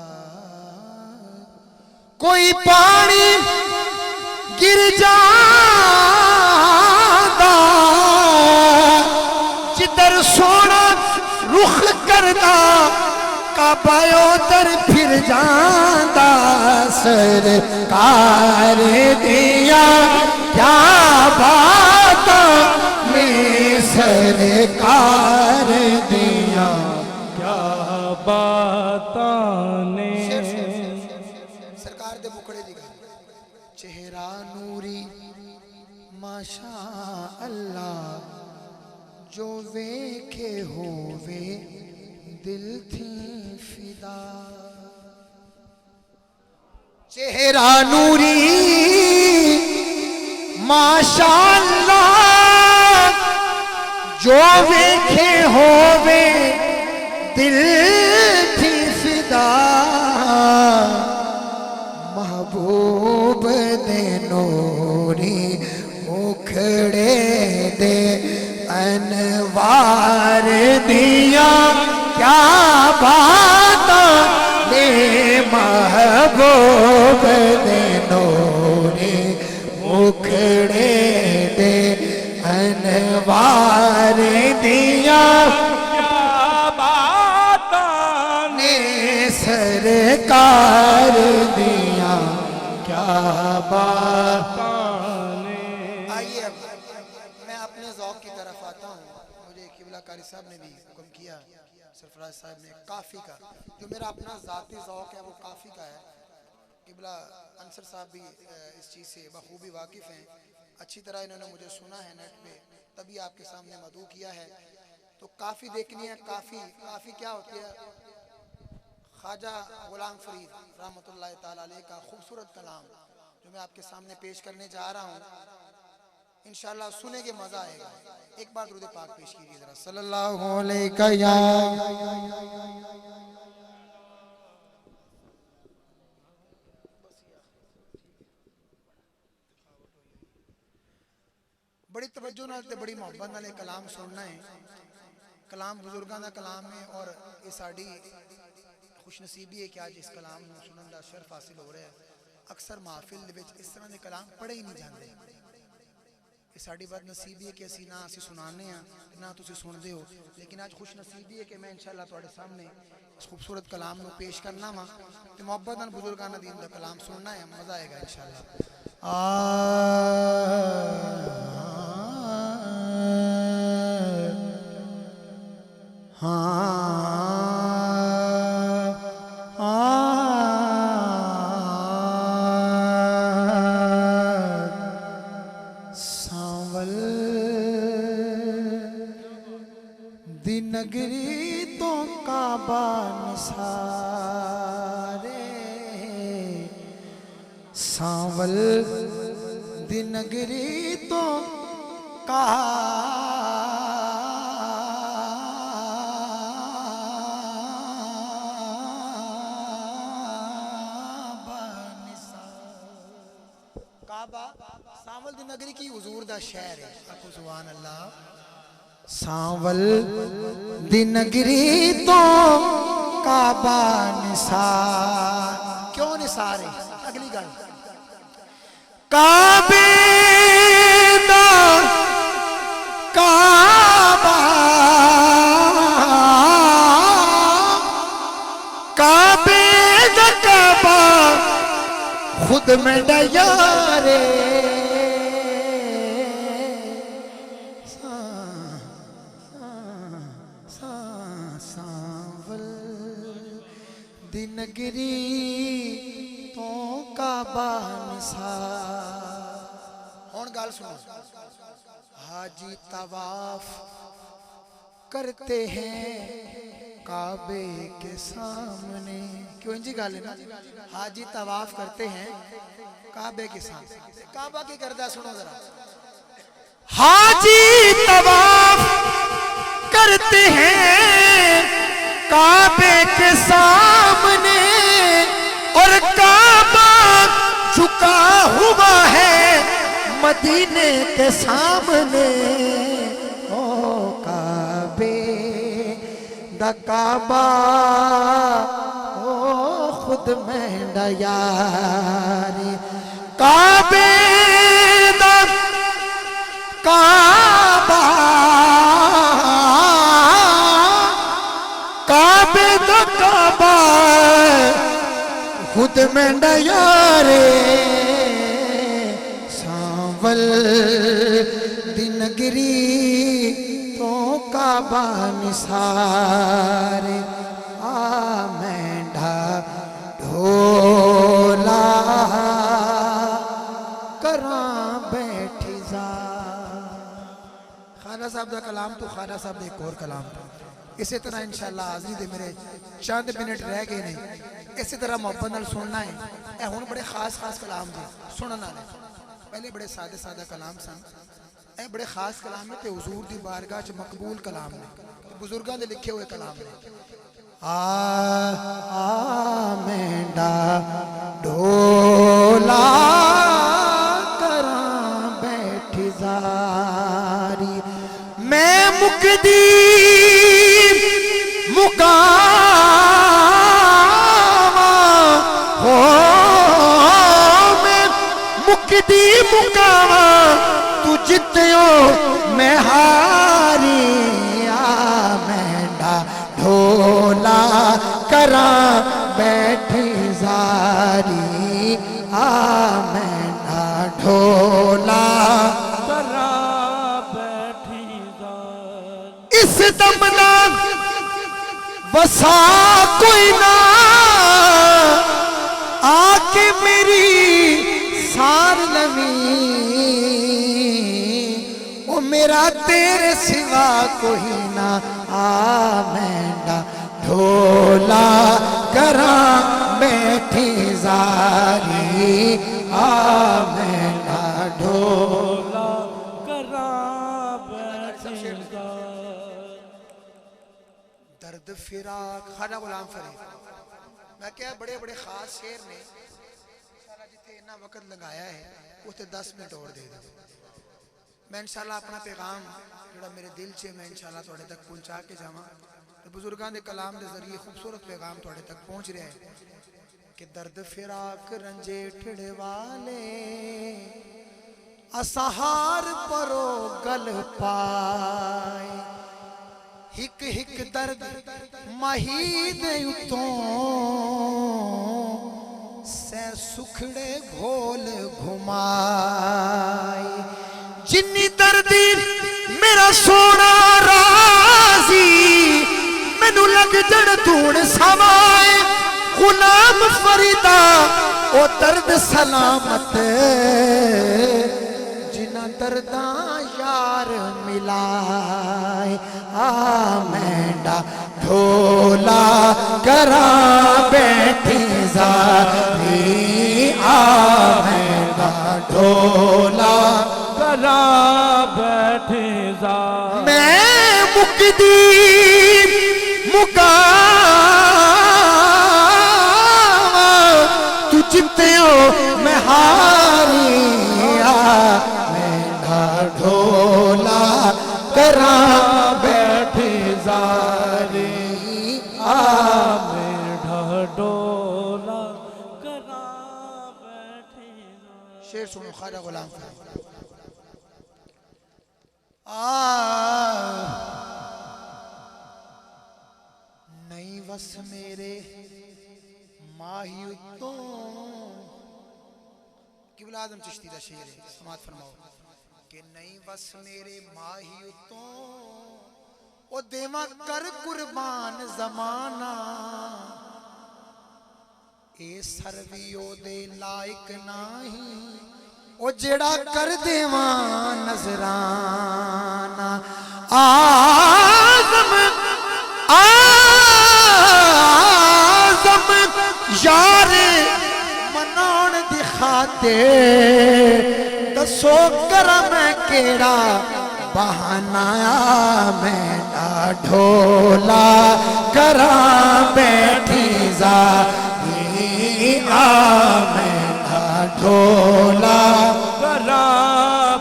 कोई पानी गिर जांदा जिधर सोना रुख करदा काबा उधर फिर जांदा सरकार दिया क्या बात में सरकार दिया क्या बाताने सरकार दे मुखड़े दी गल चेहरा नूरी माशा अल्लाह जो वेखे होवे दिल थी फिदा चेहरा नूरी माशाअल्लाह जो वेखे होवे दिल थी फिदा महबूब दे नूरी मुखड़े दे अनवार दिया क्या बात ने महबूब दे नूरी मुखड़े दे अनवार दिया क्या बाताने ने सरकार दिया क्या बाताने आइए अब मैं अपने ज़ौक़ की तरफ आता हूँ। मुझे किबला कारी साहब ने भी हुक्म किया, सरफराज साहब ने काफ़ी का, जो मेरा अपना ज़ाती ज़ौक़ है वो काफ़ी का है। किबला अंसर साहब भी इस चीज़ से बखूबी वाकिफ़ हैं, अच्छी तरह इन्होंने मुझे सुना है नेट पे, तभी आपके सामने मदऊ किया है। तो काफ़ी देखनी है। काफ़ी क्या होती है? ख्वाजा गुलाम फरीद रहमतुल्लाह ताला अलैह का खूबसूरत कलाम जो मैं आपके सामने पेश करने जा रहा हूँ। इंशाअल्लाह सुनेंगे, मजा आएगा। एक बार दुरूद पाक पेश कीजिए जरा, सल्लल्लाहु अलैहि या बड़ी तवज्जो नाल ते बड़ी मोहब्बत नाल कलाम सुनना है। कलाम बुजुर्गों का कलाम है और ये साड़ी खुशनसीबी है कि आज इस कलाम को सुनने का शर्फ हासिल हो रहा है। अक्सर महफिल दे विच इस तरह के कलाम पढ़े ही नहीं जाते। ये साड़ी बदनसीबी है कि असी ना असी सुनाने ना तुसी सुनते हो, लेकिन आज खुशनसीबी है कि मैं इंशाअल्लाह तुहाडे सामने इस खूबसूरत कलाम को पेश करना वा ते मोहब्बत नाल बुजुर्गां दा दीन दा कलाम सुनना है, मज़ा आएगा इंशाअल्लाह। सांवल दी नगरी तो काबा निसारे, सांवल दी नगरी तो काबा सांवल दी नगरी की हुजूर दा शहर है। आखो सुभान अल्लाह। सांवल दी नगरी तो काबा निसार, क्यों निसार है? अगली गल काबे दा काबा, काबे दा काबा खुद में डयारे, सांवल दी नगरी तो काबा निसार। हुण गल सुनो, हाजी तवाफ करते हैं काबे के सामने, क्यों जी गल है ना, हाजी तवाफ करते हैं काबे के सामने। काबा की करदा सुनो जरा, हाजी तवाफ करते हैं काबे के सामने और काबा झुका हुआ है मदीने के सामने। ओ काबे दा काबा ओ खुद में डयारी, काबे खुद मेंढा यारे सांवल दिनगिरी तो काबा निसारे आ मेंढा ढोला करा बैठी जा। खाना साहब का कलाम तो खाना साहब ने एक और कलाम था। इसी तरह इंशाअल्लाह हाज़री दे मेरे चंद मिनट रह गए नहीं, इसी तरह मोहब्बत नाल सुनना है। ए हुण बड़े खास खास कलाम जी सुनने वाले, पहले बड़े सादे सादा कलाम सन, ए बड़े खास कलाम है ते हुजूर दी बारगाह च मकबूल कलाम ने, बुजुर्गां दे लिखे हुए कलाम ने। आ मेंढा ढोला करा बैठी जारी, मैं मुकदी मुकावा हो, मैं मुकदी मुकावा तू जित्यो मैं हारी। आ मेंढा ढोला करा बैठी जारी, आ मेंढा ढोला करा बैठी जारी। इस दम ना वसा कोई ना आके मेरी सार लवी, ओ मेरा तेरे सिवा कोई ना। आ मेंढा ढोला करा बैठी जारी, आ मेंढा ढोला करा बैठी जारी। दर्द फिराक खाना गुलाम फरीद, मैं क्या बड़े बड़े खास शेर ने सारा जिथे इतना वक्त लगाया है उसे 10 मिनट और दे दो। मैं इंशाल्लाह अपना पैगाम जो मेरे दिल से मैं इंशाल्लाह थोड़े तक पहुँचा के जावा। तो बुजुर्गों के कलाम के जरिए खूबसूरत पैगाम थोड़े तक पहुँच रहा है कि दर्द फिराक रंजे ठिड़े वाले असहार परो गल पाए, हिक हिक दर्द माही दे उतों से सुखड़े घोल घुमाए। जिन्नी दर्दी मेरा सोना राजी मैनू लग जड़ धूण सवाए, गुलाम फरीदा ओ दर्द सलामत जिना दर्दा यार मिलाए। आ मेंढा ढोला करा बैठी जारी, आ मेंढा ढोला करा बैठी जारी। मैं मुकदी मुकावा तू जित्यो मैं हारी। आ मेंढा ढोला करा बैठी जारी, आ मेढा ढोला करा बैठी जारी। शेर सुनो ख्वाजा गुलाम नहीं बस मेरे माही तो किबला आज़म चिश्ती का शेर है, समात फरमाओ कि नहीं बस मेरे माही तो ओ देवा कर कुर्बान जमाना, ए सरवियो दे लायक नाही ओ जेड़ा कर देवा नजराना। आज़म आज़म यार मनाउण दी खातिर दसो करम केड़ा बहाना। मेंढा ढोला करा बैठी जारी, आ मेंढा ढोला करा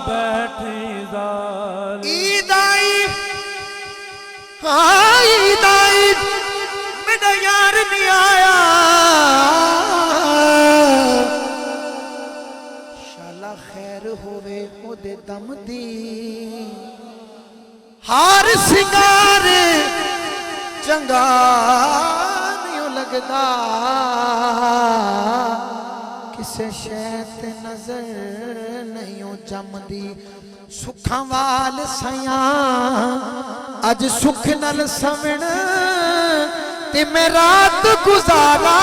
बैठी जारी। ईद आई हाँ ईद आई मेरा यार नहीं आया, शाला खैर होवे ओदे दम दी, हार सिंगार चंगा नहीं लगदा किसे शैत नजर नहीं जमदी सुखां वाल सयां अज सुख नल सवण ते मैं रात गुजारा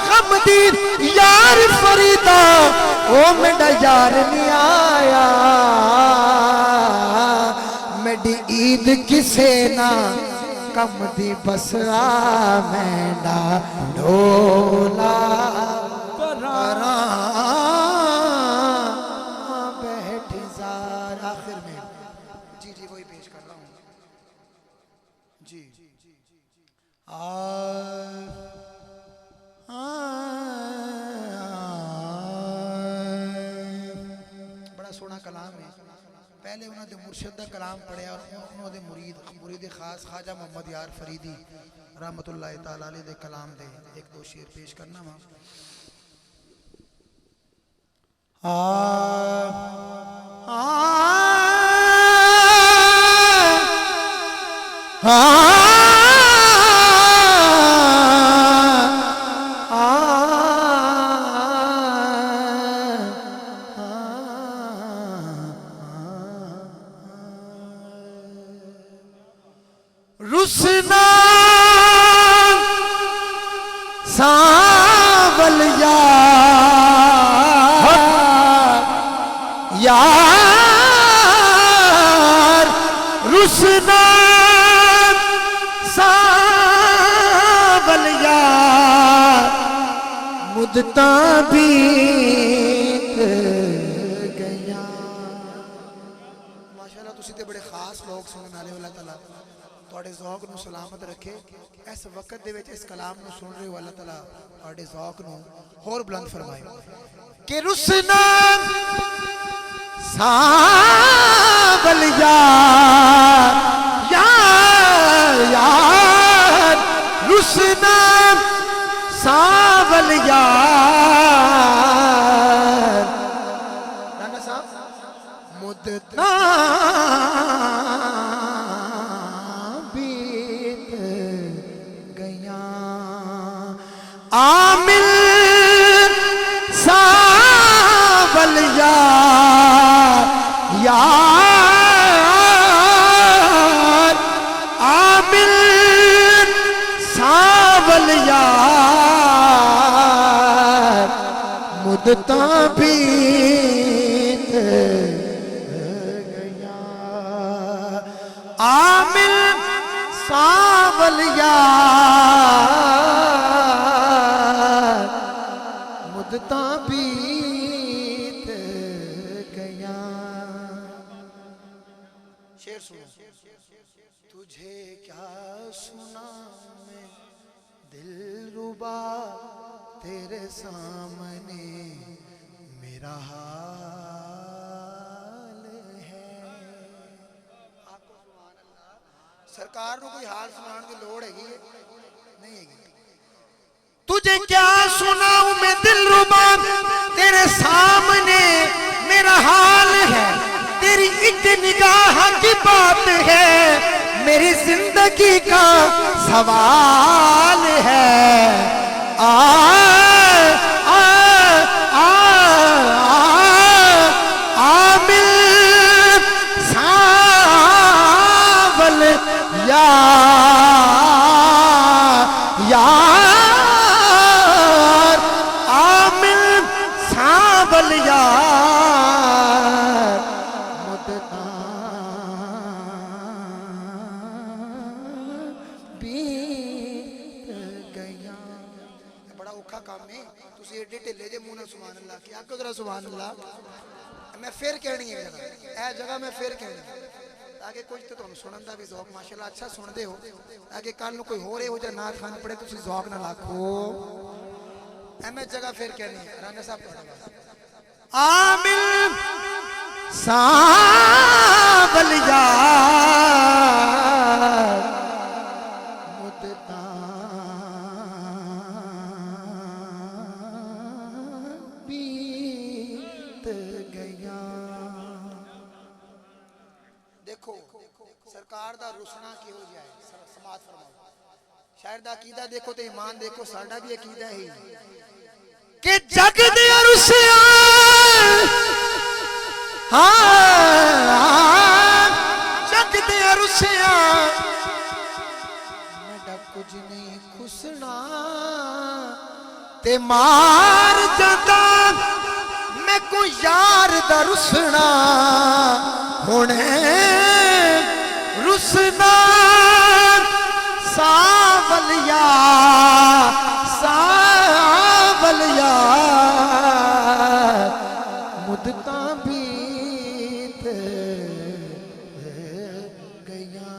गम दी यार फरीदा ओ मेरा यार नहीं आया मेरी ईद किसे ना कम दी बस आ मेरा ढोला करा बैठी जार आखिर में जी जी वही पेश कर रहा हूँ जी बड़ा सोहना कलाम है पहले उन्होंने मुर्शद का कलाम पढ़िया और उन्होंने मुरीद खास ख्वाजा मोहम्मद यार फरीदी रहमतुल्लाह तआला अलैह दे कलाम दे एक दो शेर पेश करना वा रुसना सावल यार रुसना सावल यार मुद्दता बीत गया माशाअल्लाह तुसी ते बड़े खास लोग सुनने वाले अल्लाह ताला ਤੁਹਾਡੇ ਜ਼ੌਕ ਨੂੰ ਸਲਾਮਤ ਰੱਖੇ इस वक्त दे विच इस कलाम ਨੂੰ सुन रहे हो अल्लाह ताला ਤੁਹਾਡੇ ਜ਼ੌਕ ਨੂੰ ਹੋਰ बुलंद फरमाए कि रुसना सावल यार रुसना सावल यार राना साहब मुद्दता आमिल सावल यार आमिल सावल यार मुद्दता बीत गया आमिल सावल यार मुद्दता बीत गया शेर सुनो तुझे क्या सुना मैं दिलरुबा तेरे सामने मेरा हाल है सरकार को कोई हाल सुनाने की लोड़ हैगी नहीं हैगी तुझे क्या सुनाऊं मैं दिलरुबा तेरे सामने मेरा हाल है तेरी एक निगाह की बात है मेरी जिंदगी का सवाल है आ आमिल सावल यार आमिल सावल यार मुद्दता बीत गया बड़ा औखा काम है तुसी एडे ढिले जे मुंह नाल सुभान अल्लाह की आखो जरा सुभान अल्लाह मैं फिर कहनी है जगह मैं फिर कहनी ताकि कुछ तो तुम सुनन दा भी ज़ौक माशाअल्लाह अच्छा सुनदे हो ताकि कल नु कोई होर हो जा नात खान पड़े तुसी ज़ौक ना लाखो मैं जगह फिर कहनी है राना साहब आमिल सावल यार मुद्दता बीत गया देखो सरकार दा रुसना की हो जाए समाज फरमाओ शायर दा अकीदा देखो तो ईमान देखो, साडा भी अकीदा ही कि जग दे रुसिया हाँ जग दे रुसिया मेरा कुछ नहीं खुसना ते मार जाता मैं को यार दा रुसना हुणे रुसना सावलिया सावलिया मुद्दता बीत गया।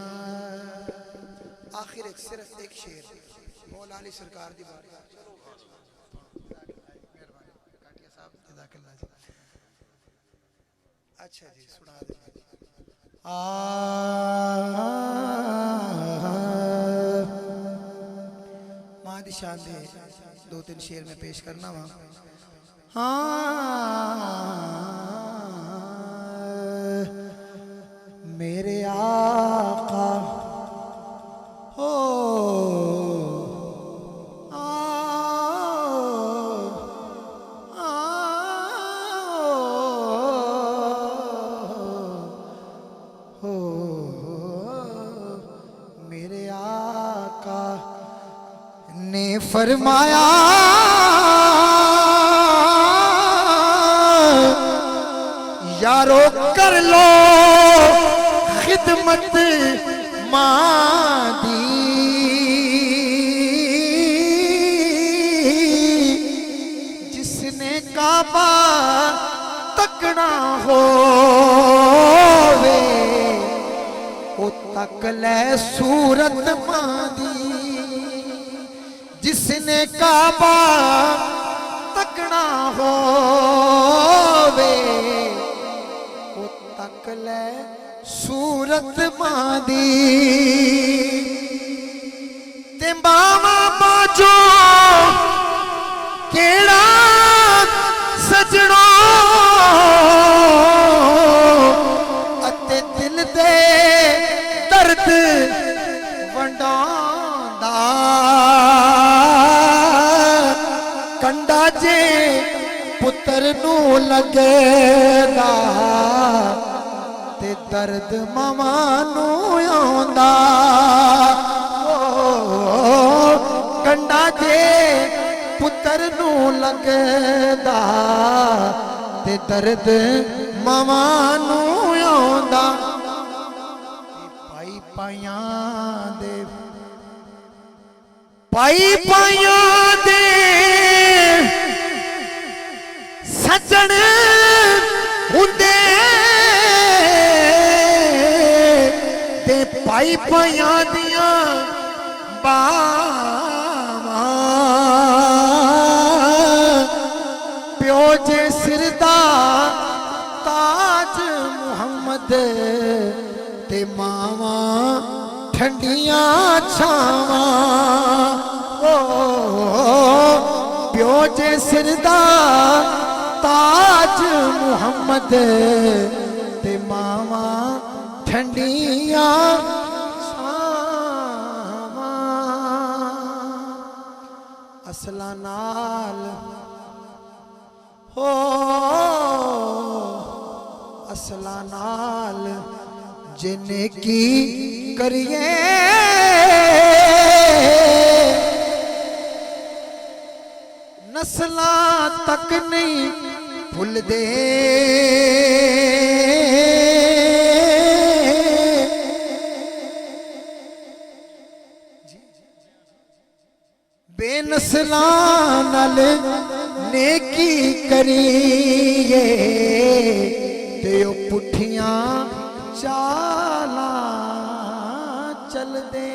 आखिर एक सिर्फ एक शेर मौला अली सरकार दी बात। अच्छा जी सुना दे। मां दी शान दे दो तीन शेर में पेश करना वा। मेरे आका हो मेरे आका ने फरमाया यारो कर लो खिदमत मां दी जिसने काबा तकना होवे ओ तक ले सूरत मां दी जिसने काबा तकना होवे ओ तक ले सूरत मां दी ते बावा बाजो केड़ा सजणो अते दिल दे दर्द वंडांदा कंडा जे पुत्र नू लगेदा ते दर्द मामा नू आंदा कंडा जे पुत्र नू लगेदा ते दर्द मामा नू आंदा पाई पायां दे पाई पायां दे सजन हुंदे ते पाई पायां दियां बावां प्यो जे सिर दा ताज मुहम्मद ते मावां ठंडियां छावां ओ प्यो जे सिर दा ताज मुहम्मद ते मावां ठंडियां छावां असला नाल हो असला नाल जिन्ने की करिए नस्ल तक नहीं भूल दे बेनस्ला नाल नेकी करिए ते ओ पुठियां चाला चल दे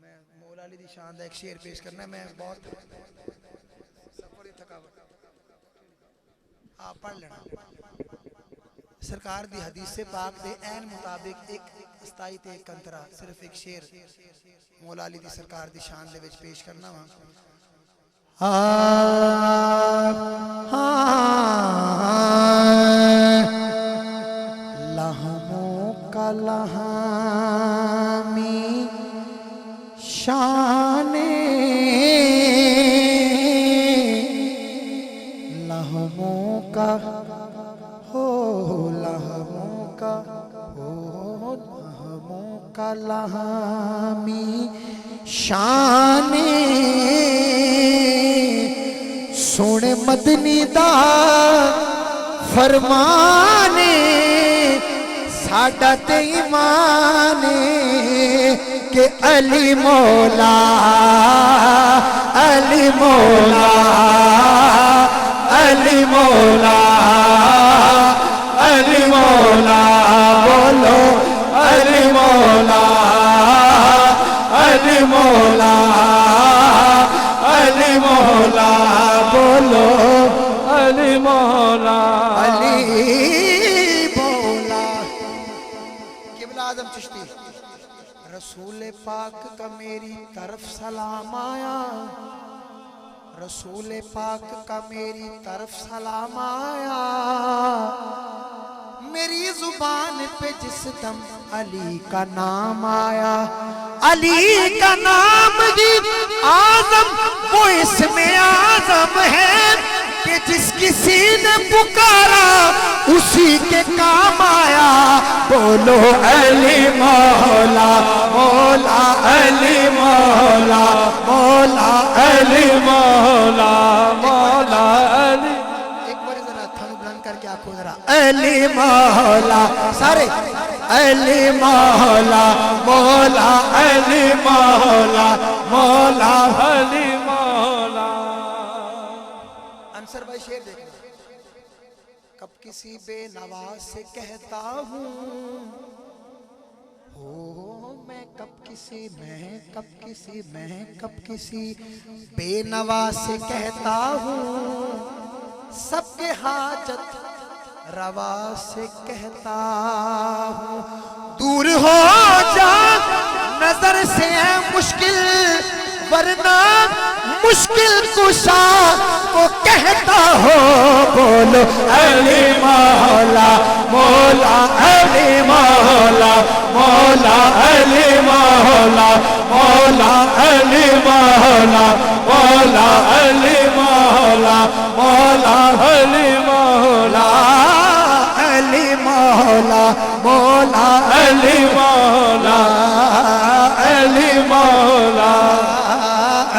मैं मौला अली दी शान दा एक शेर पेश करना है। मैं बहुत सफर थकावट आप पढ़ लेना। सरकार दी हदीस से पाक दे ऐन मुताबिक एक अस्ताई ते एक कंतरा सिर्फ एक शेर मौला अली दी सरकार दी शान दे विच पेश करना वा। शाने लहमों का हो लहमों का हो लहमों का लहामी शाने सुन मदनी दा फरमाने साडा ते ईमान के अली मौला अली मौला अली मौला अली मौला बोलो अली मौला अली मौला अली मौला बोलो अली मौला अली मौला। क़िबला आज़म चिश्ती रसूल पाक का मेरी तरफ सलाम आया रसूल पाक का मेरी तरफ सलाम आया मेरी जुबान पे जिस दम अली का नाम आया अली का नाम ही आज़म वो इसमें आज़म है कि जिस किसी ने पुकारा उसी के काम आया बोलो अली मौला मौला अली मौला मौला अली मौला मौला अली एक बार जरा थानू बुलंद करके आखो जरा अली मौला सारे अली मौला मौला अली मौला मौला अली मौला। अंसर भाई शेर देखना कब किसी बेनवा से कहता हूँ हो मैं कब किसी बेनवा से कहता हूँ सबके हाजत रवा से कहता हूँ दूर हो जा नजर से है मुश्किल वरना मुश्किल कुशा को कहता हो बोलो अली मौला मौला अली मौला मौला अली मौला मौला अली मौला मौला अली मौला मौला अली मौला अली मौला मौला अली मौला अली मौला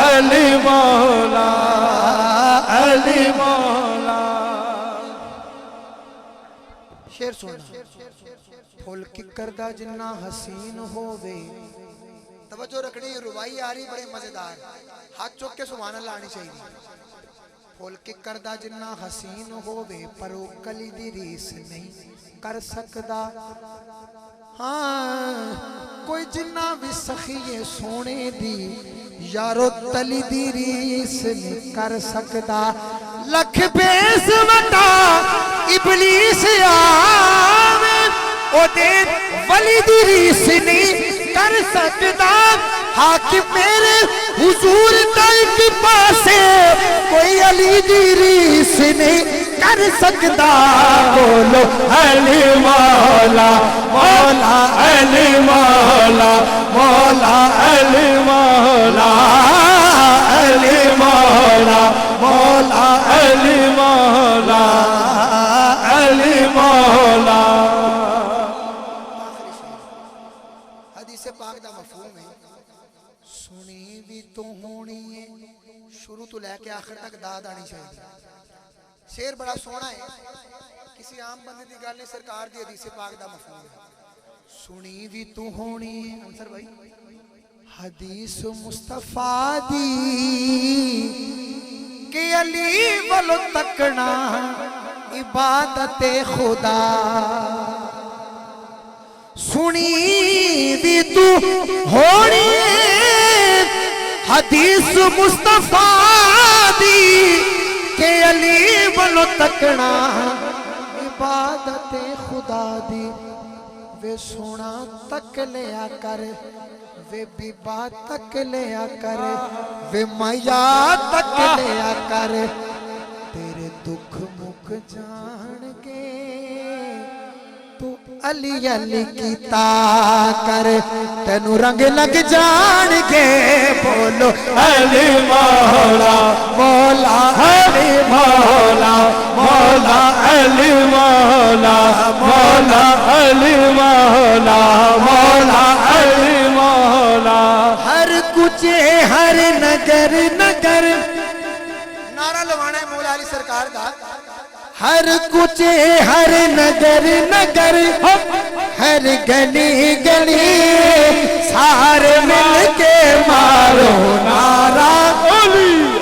अली मौला अली मौला। शेर सुनना फुल की करदा जिन्ना हसीन होवे तवज्जो रखनी रुबाई आ रही बड़े मजेदार हाथ चुक के सुभान अल्लाह आनी चाहिए फुल की करदा जिन्ना हसीन होवे पर वो कली दी रीस नहीं कर सकदा हाँ कोई जिन्ना भी सखिए सोने दी यारो तली दी रीस नहीं कर सकदा लख बेस वटा इबलीस आवे ओदे वली दी रीस नहीं कर सकदा हाकिम मेरे हुजूर तक पासे कोई अली दी रीस नहीं कर सकदा बोलो अली मौला मौला अली मौला मौला अली मौला अली मौला मौला अली मौला अली मौला। हदीस पाक दा मफहूम है सुनी भी तो होनी है शुरू तो लेके आखिर तक दाद आनी चाहिए शेर बड़ा सोहना है किसी आम बंदे की गल नहीं सरकार दी हदीस पाक दा मफहूम है सुनी भी तू होनी है अंसर भाई हदीस मुस्तफा दी के अली वालो तकना इबादत खुदा सुनी भी तू होनी हदीस मुस्तफा दी के अली वालो तकना इबादत खुदा दी वे सोना तक लिया कर वे बीबा तक लिया कर वे माया तक लिया कर तेरे दुख मुख जान के तू अली अली कीता कर तेनू रंग लग जाणगे बोलो अली मौला मौला अली मौला मौला अली मौला मौला अली मौला मौला अली मौला। हर कुचे हर नगर नगर नारा लवाना है मौला अली सरकार का। हर कुचे हर नगर नगर हर गली गली सारे मिलके मारो नारा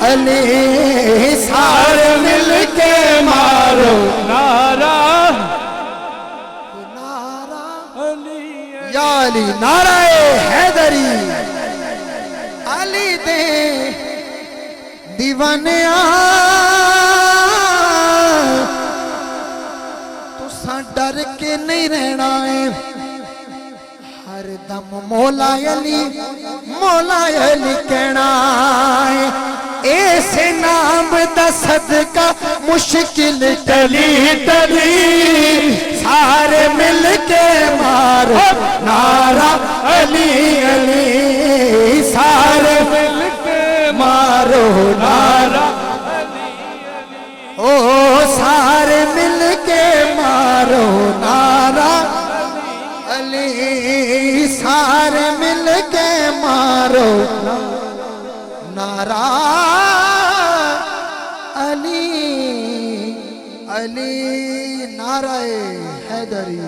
अली सारे मिलके मारो नारा नारा अली या अली नाराए हैदरी अली दे दीवाने तुसा डर के नहीं रहना है हर दम मौला अली कहना है ऐसे नाम दा सदका मुश्किल टली टली सारे मिल के मारो नारा अली अली सारे मिल के मारो नारा ओ सारे मिल के मारो नारा अली सारे मिल के मारो नारा अली अली नाराए हैदरी।